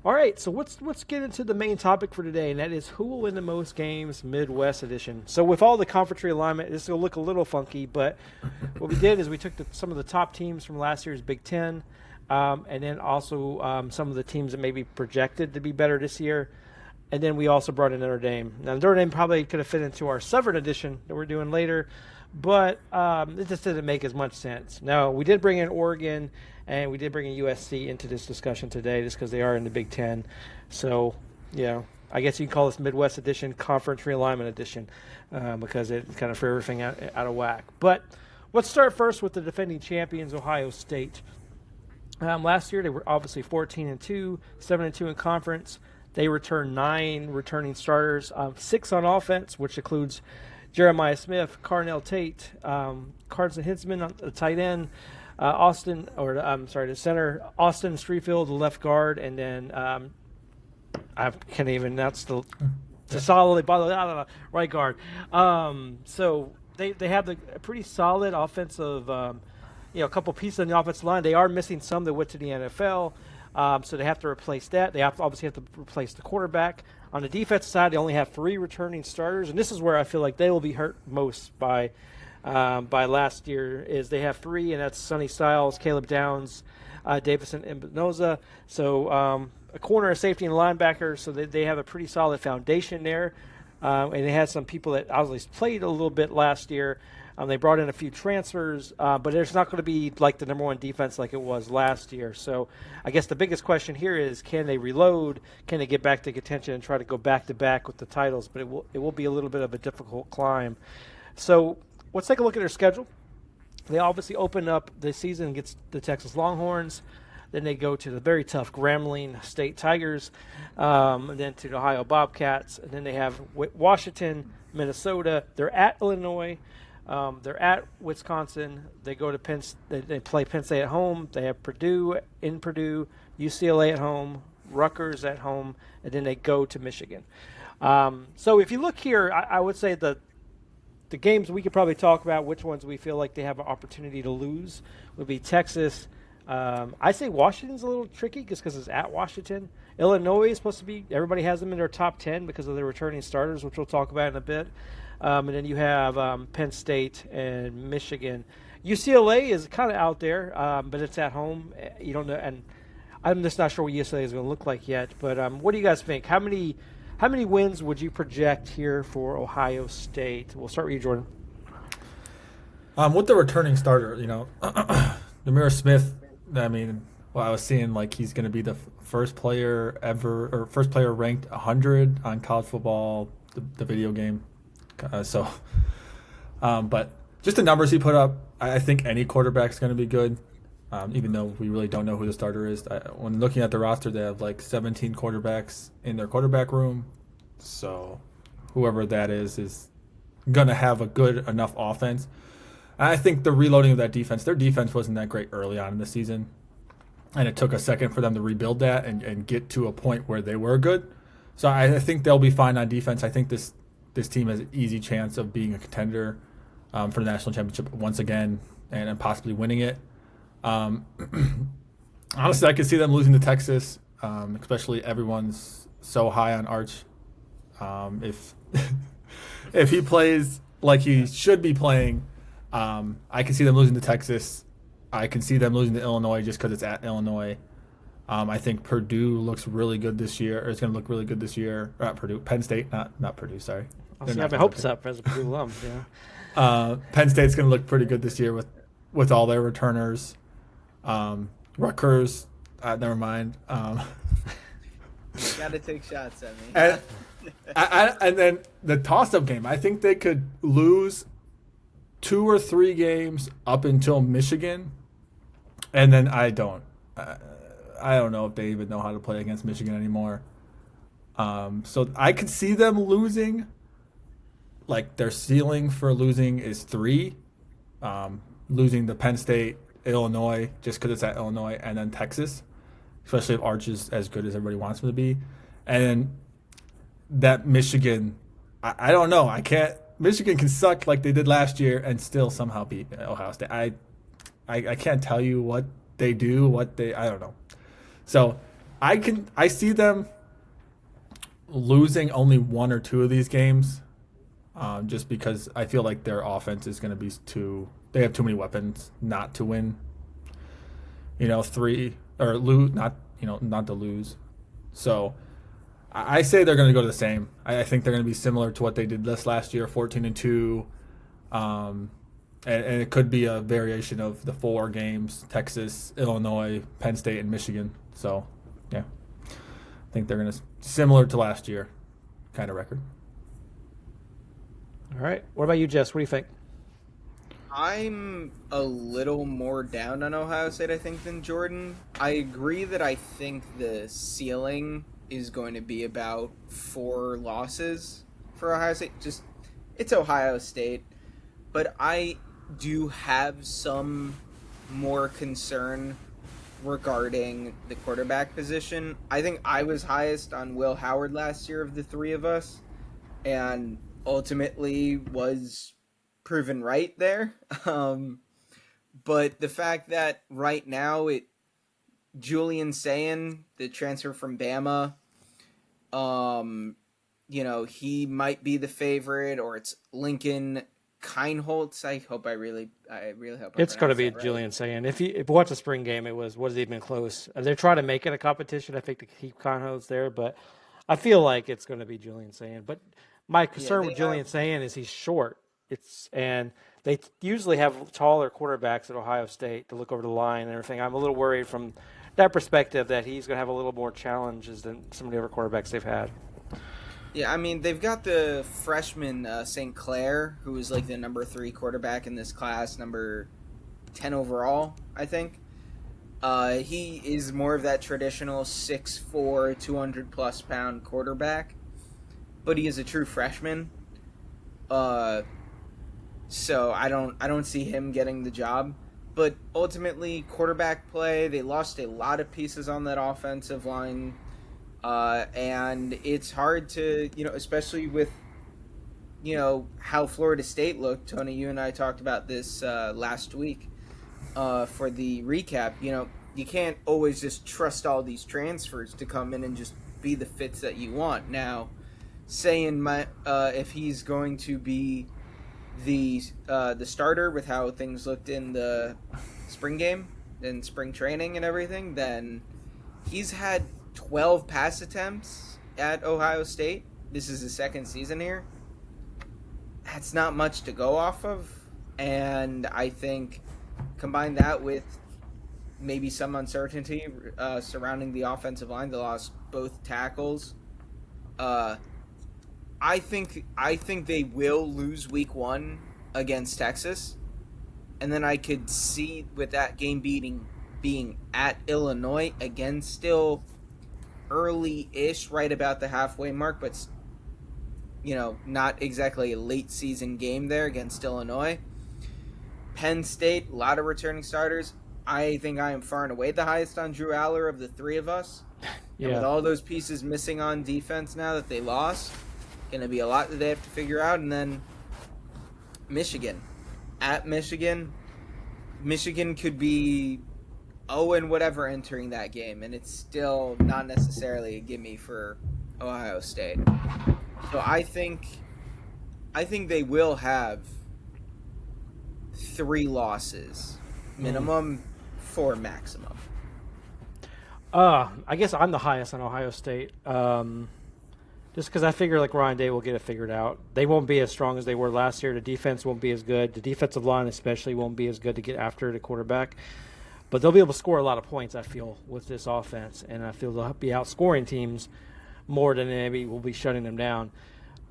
All right, so let's get into the main topic for today, and that is who will win the most games, Midwest edition. So with all the conference realignment, this will look a little funky, but what we did is we took some of the top teams from last year's Big Ten, and then also some of the teams that may be projected to be better this year, and then we also brought in Notre Dame. Now Notre Dame probably could have fit into our Southern edition that we're doing later, but it just didn't make as much sense. Now we did bring in Oregon. And we did bring a USC into this discussion today just because they are in the Big Ten. So, I guess you can call this Midwest Edition, Conference Realignment Edition, because it kind of threw everything out of whack. But let's start first with the defending champions, Ohio State. Last year, they were obviously 14-2, 7-2 in conference. They returned 9 returning starters, 6 on offense, which includes Jeremiah Smith, Carnell Tate, Carson Hinsman on the tight end, the center, Austin Streetfield, the left guard, and then I can't even announce the solid right guard. So they have a pretty solid offensive, a couple pieces on the offensive line. They are missing some that went to the NFL, so they have to replace that. They obviously have to replace the quarterback. On the defensive side, they only have 3 returning starters, and this is where I feel like they will be hurt most by last year. Is they have 3, and that's Sonny Styles, Caleb Downs, Davison Espinoza. So a corner, a safety, and a linebacker. So they have a pretty solid foundation there. And they had some people that obviously played a little bit last year. They brought in a few transfers, but it's not going to be like the number 1 defense like it was last year. So I guess the biggest question here is, can they reload? Can they get back to contention and try to go back-to-back with the titles? But it will be a little bit of a difficult climb. So let's take a look at their schedule. They obviously open up the season against the Texas Longhorns. Then they go to the very tough Grambling State Tigers, and then to the Ohio Bobcats. And then they have Washington, Minnesota. They're at Illinois. They're at Wisconsin. They go to Penn. They play Penn State at home. They have Purdue in Purdue, UCLA at home, Rutgers at home, and then they go to Michigan. So if you look here, I would say the games we could probably talk about which ones we feel like they have an opportunity to lose would be Texas. I say Washington's a little tricky just because it's at Washington. Illinois is supposed to be – everybody has them in their top 10 because of their returning starters, which we'll talk about in a bit. And then you have Penn State and Michigan. UCLA is kind of out there, but it's at home. You don't know – and I'm just not sure what UCLA is going to look like yet. But what do you guys think? How many wins would you project here for Ohio State? We'll start with you, Jordan. With the returning starter, Demir Smith, I was seeing like he's going to be the first player ranked 100 on college football, the video game. But just the numbers he put up, I think any quarterback's going to be good, even though we really don't know who the starter is. When looking at the roster, they have like 17 quarterbacks in their quarterback room. So whoever that is going to have a good enough offense. I think the reloading of that defense, their defense wasn't that great early on in the season. And it took a second for them to rebuild that and get to a point where they were good. So I think they'll be fine on defense. I think this team has an easy chance of being a contender for the national championship once again and possibly winning it. Honestly, I could see them losing to Texas, especially everyone's so high on Arch. If he plays like he should be playing, I can see them losing to Texas. I can see them losing to Illinois just because it's at Illinois. I think Purdue looks really good this year, or it's going to look really good this year. Not Purdue, Penn State, not Purdue. Sorry. I have my hopes up as a Purdue alum. Yeah. Penn State's going to look pretty good this year with all their returners. Rutgers, never mind. You got to take shots at me. And then the toss-up game, I think they could lose 2 or 3 games up until Michigan, and then I don't know if they even know how to play against Michigan anymore. So I could see them losing. Like their ceiling for losing is 3, losing to Penn State, Illinois, just because it's at Illinois, and then Texas, especially if Arch is as good as everybody wants him to be, and then that Michigan. I don't know. I can't. Michigan can suck like they did last year and still somehow beat Ohio State. I can't tell you what they do, I don't know. So I see them losing only one or two of these games, just because I feel like their offense is going to be too. They have too many weapons not to win. Three or lose, not to lose. So I say they're going to go to the same. I think they're going to be similar to what they did this last year, 14-2. And it could be a variation of the 4 games: Texas, Illinois, Penn State, and Michigan. So, yeah, I think they're going to similar to last year kind of record. All right. What about you, Jess? What do you think? I'm a little more down on Ohio State, I think, than Jordan. I agree that I think the ceiling is going to be about 4 losses for Ohio State. Just, it's Ohio State. But I do have some more concern regarding the quarterback position. I think I was highest on Will Howard last year of the 3 of us, and ultimately was proven right there. But the fact that right now Julian Sayin, the transfer from Bama, he might be the favorite, or it's Lincoln Kienholz. I really hope It's going to be right. Julian Sayin. If you watch the spring game, it wasn't even close. They're trying to make it a competition, I think, to keep Kienholz there, but I feel like it's going to be Julian Sayin. But my concern with Julian Sayin is he's short. And they usually have taller quarterbacks at Ohio State to look over the line and everything. I'm a little worried from that perspective that he's going to have a little more challenges than some of the other quarterbacks they've had. Yeah, I mean, they've got the freshman St. Clair, who is like the number 3 quarterback in this class, number 10 overall, I think. He is more of that traditional 6'4", 200-plus pound quarterback, but he is a true freshman. So I don't see him getting the job. But ultimately, quarterback play, they lost a lot of pieces on that offensive line. And it's hard to, especially with, how Florida State looked. Tony, you and I talked about this last week for the recap. You can't always just trust all these transfers to come in and just be the fits that you want. Now, saying if he's going to be the starter with how things looked in the spring game and spring training and everything, then he's had 12 pass attempts at Ohio State. This is his second season here. That's not much to go off of. And I think combine that with maybe some uncertainty surrounding the offensive line. They lost both tackles. I think they will lose week 1 against Texas. And then I could see with that game being at Illinois, again, still early-ish, right about the halfway mark, but not exactly a late season game there against Illinois. Penn State, a lot of returning starters. I think I am far and away the highest on Drew Aller of the 3 of us. Yeah. And with all those pieces missing on defense now that they lost, going to be a lot that they have to figure out. And then Michigan. At Michigan could be 0 whatever entering that game, and it's still not necessarily a gimme for Ohio State. So I think they will have 3 losses, minimum, 4 maximum. I guess I'm the highest on Ohio State, just because I figure like Ryan Day will get it figured out. They won't be as strong as they were last year. The defense won't be as good. The defensive line especially won't be as good to get after the quarterback. But they'll be able to score a lot of points, I feel, with this offense. And I feel they'll be outscoring teams more than maybe will be shutting them down.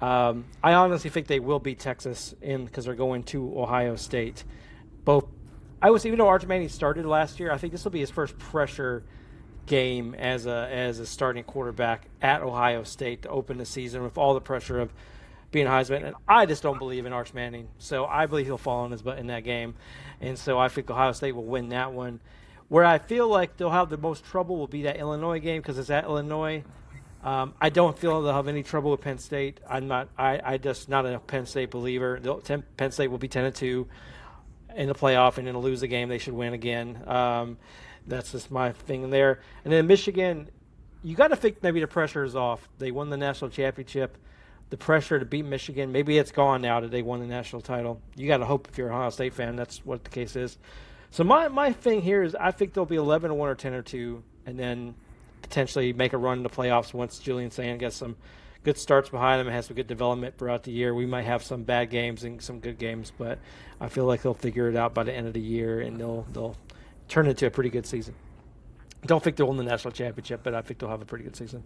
I honestly think they will beat Texas because they're going to Ohio State. Even though Arch Manning started last year, I think this will be his first pressure game as a starting quarterback at Ohio State to open the season with all the pressure of being Heisman. And I just don't believe in Arch Manning. So I believe he'll fall on his butt in that game. And so I think Ohio State will win that one. Where I feel like they'll have the most trouble will be that Illinois game because it's at Illinois. I don't feel they'll have any trouble with Penn State. I just not a Penn State believer. Penn State will be 10-2 in the playoff, and then to lose the game, they should win again. That's just my thing there. And then Michigan, you got to think maybe the pressure is off. They won the national championship. The pressure to beat Michigan, maybe it's gone now that they won the national title. You got to hope if you're an Ohio State fan, that's what the case is. So my thing here is I think they'll be 11-1 or 10-2, and then potentially make a run in the playoffs once Julian Sand gets some good starts behind him and has some good development throughout the year. We might have some bad games and some good games, but I feel like they'll figure it out by the end of the year, and they'll turn it into a pretty good season. Don't think they'll win the national championship, but I think they'll have a pretty good season.